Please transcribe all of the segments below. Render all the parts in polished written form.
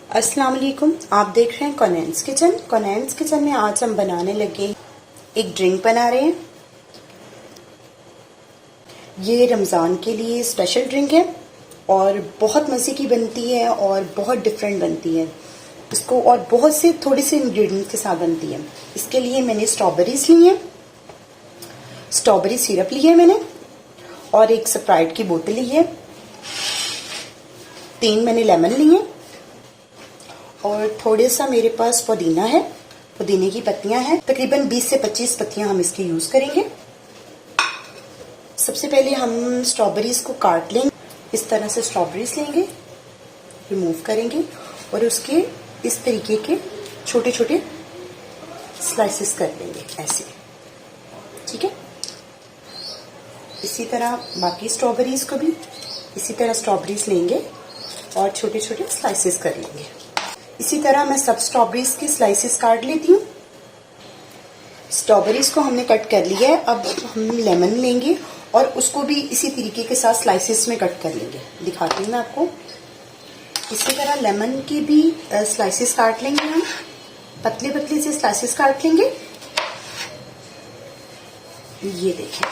अस्सलाम वालेकुम। आप देख रहे हैं कॉनेंस किचन। कॉनेंस किचन में आज हम बनाने लगे एक ड्रिंक बना रहे हैं। ये रमज़ान के लिए स्पेशल ड्रिंक है और बहुत मज़े की बनती है और बहुत डिफरेंट बनती है इसको, और बहुत से थोड़े से इंग्रेडिएंट्स के साथ बनती है। इसके लिए मैंने स्ट्रॉबेरीज ली है, स्ट्रॉबेरी सिरप ली है मैंने, और एक स्प्राइट की बोतल ली है। 3 मैंने लेमन लिए और थोड़े सा मेरे पास पुदीना है, पुदीने की पत्तियां हैं। तकरीबन 20 से 25 पत्तियां हम इसकी यूज करेंगे। सबसे पहले हम स्ट्रॉबेरीज को काट लेंगे। इस तरह से स्ट्रॉबेरीज लेंगे, रिमूव करेंगे और उसके इस तरीके के छोटे छोटे स्लाइसेस कर लेंगे ऐसे, ठीक है। इसी तरह बाकी स्ट्रॉबेरीज को भी इसी तरह स्ट्रॉबेरीज लेंगे और छोटे छोटे स्लाइसेस कर लेंगे। इसी तरह मैं सब स्ट्रॉबेरीज की स्लाइसेस काट लेती हूँ। स्ट्रॉबेरीज को हमने कट कर लिया है। अब हम लेमन लेंगे और उसको भी इसी तरीके के साथ स्लाइसेस में कट कर लेंगे। दिखाती हूँ मैं आपको। इसी तरह लेमन की भी स्लाइसेस काट लेंगे। हम पतले पतले से स्लाइसेस काट लेंगे। ये देखें,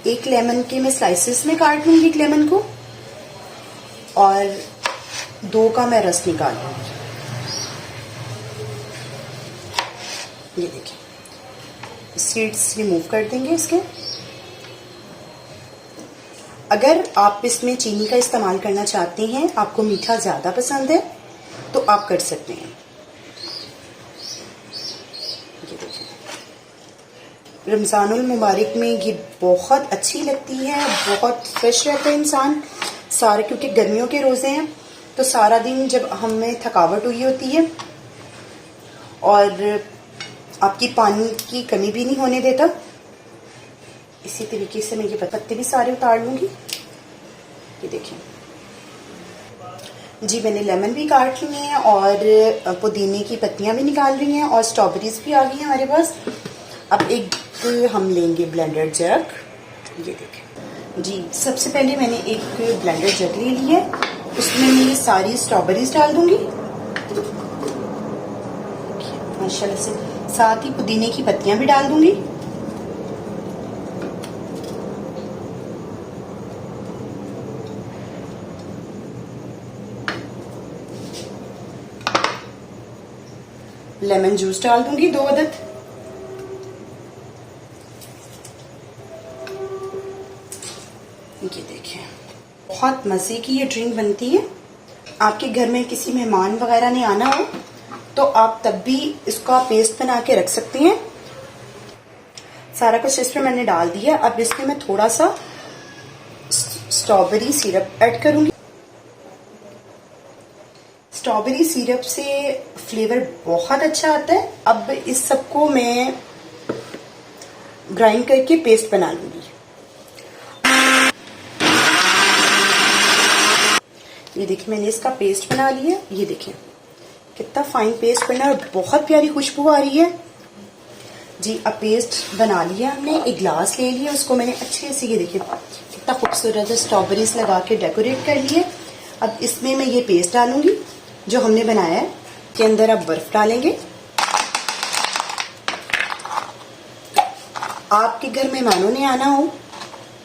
एक लेमन के मैं स्लाइसेस में काट लूंगी एक लेमन को, और 2 का मैं रस निकाल लूंगी। ये देखिए, सीड्स रिमूव कर देंगे इसके। अगर आप इसमें चीनी का इस्तेमाल करना चाहते हैं, आपको मीठा ज्यादा पसंद है, तो आप कर सकते हैं। ये देखिए, रमजानुल मुबारक में ये बहुत अच्छी लगती है, बहुत फ्रेश रहता है इंसान सारे, क्योंकि गर्मियों के रोजे हैं तो सारा दिन जब हमें थकावट हुई होती है और आपकी पानी की कमी भी नहीं होने देता। इसी तरीके से मैं ये पत्ते भी सारे उतार लूंगी। ये देखिए जी, मैंने लेमन भी काट लिए हैं और पुदीने की पत्तियां भी निकाल रही हैं और स्ट्रॉबेरीज भी आ गई हैं हमारे पास। अब एक हम लेंगे ब्लेंडर जग। ये देखें जी, सबसे पहले मैंने एक ब्लेंडर जग ले ली है। उसमें मैं ये सारी स्ट्रॉबेरीज डाल दूंगी माशाल्लाह से। साथ ही पुदीने की पत्तियां भी डाल दूंगी। लेमन जूस डाल दूंगी 2 अदद। ये देखिए, बहुत मजे की ये ड्रिंक बनती है। आपके घर में किसी मेहमान वगैरह ने आना हो तो आप तब भी इसका पेस्ट बना के रख सकते हैं। सारा कुछ इसमें मैंने डाल दिया। अब इसमें मैं थोड़ा सा स्ट्रॉबेरी सिरप ऐड करूंगी। स्ट्रॉबेरी सिरप से फ्लेवर बहुत अच्छा आता है। अब इस सबको मैं ग्राइंड करके पेस्ट बना लूंगी। ये देखिए, मैंने इसका पेस्ट बना लिया। ये देखिए कितना फाइन पेस्ट बना है और बहुत प्यारी खुशबू आ रही है जी। अब पेस्ट बना लिया हमने। एक ग्लास ले लिया, उसको मैंने अच्छे से, ये देखिए कितना खूबसूरत है, स्ट्रॉबेरीज लगा के डेकोरेट कर लिए। अब इसमें मैं ये पेस्ट डालूंगी जो हमने बनाया है। के अंदर अब बर्फ डालेंगे। आपके घर मेहमानों ने आना हो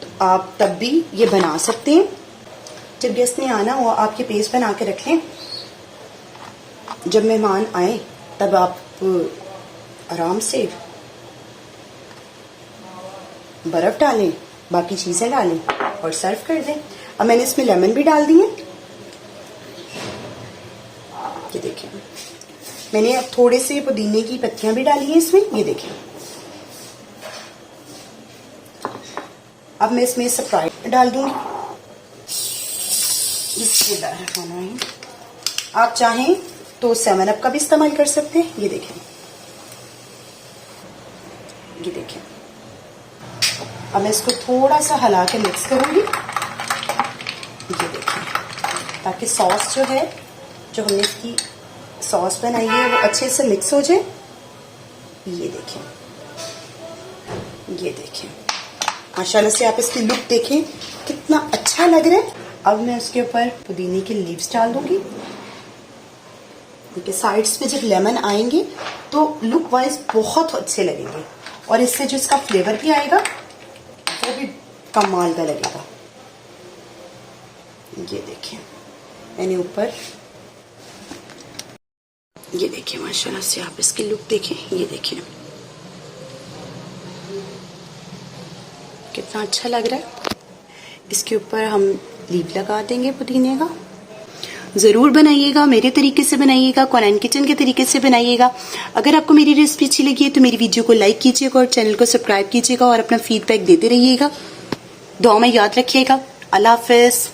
तो आप तब भी ये बना सकते हैं। जब गेस्ट ने आना हो आप ये पेस्ट बना के रख लें। जब मेहमान आए तब आप आराम से बर्फ डालें, बाकी चीजें डालें और सर्व कर दें। अब मैंने इसमें लेमन भी डाल दी है। ये देखिए, मैंने अब थोड़े से पुदीने की पत्तियां भी डाली हैं इसमें। ये देखिए, अब मैं इसमें स्प्राइट डाल दूंगी। आप चाहें तो 7 अप का भी इस्तेमाल कर सकते हैं। ये देखें, ये देखें। अब मैं इसको थोड़ा सा हिला के मिक्स करूंगी। ये देखें, ताकि सॉस जो है, जो हमने इसकी सॉस बनाई है, वो अच्छे से मिक्स हो जाए। ये देखें, ये देखें, माशाल्लाह से आप इसकी लुक देखें कि कितना अच्छा लग रहा है। अब मैं उसके ऊपर पुदीने की लीव्स डाल दूंगी। देखिए साइड्स पे जब लेमन आएंगे तो लुक वाइज बहुत अच्छे लगेंगे और इससे जो इसका फ्लेवर भी आएगा वो भी कमाल का लगेगा। ये देखिए मैंने ऊपर, ये देखिए माशाल्लाह से आप इसकी लुक देखें, ये देखिए कितना अच्छा लग रहा है। इसके ऊपर हम लीफ लगा देंगे पुदीने का। ज़रूर बनाइएगा, मेरे तरीके से बनाइएगा, कोरियन किचन के तरीके से बनाइएगा। अगर आपको मेरी रेसिपी अच्छी लगी है तो मेरी वीडियो को लाइक कीजिएगा और चैनल को सब्सक्राइब कीजिएगा और अपना फीडबैक देते रहिएगा। दुआ में याद रखिएगा। अल्लाह हाफिज़।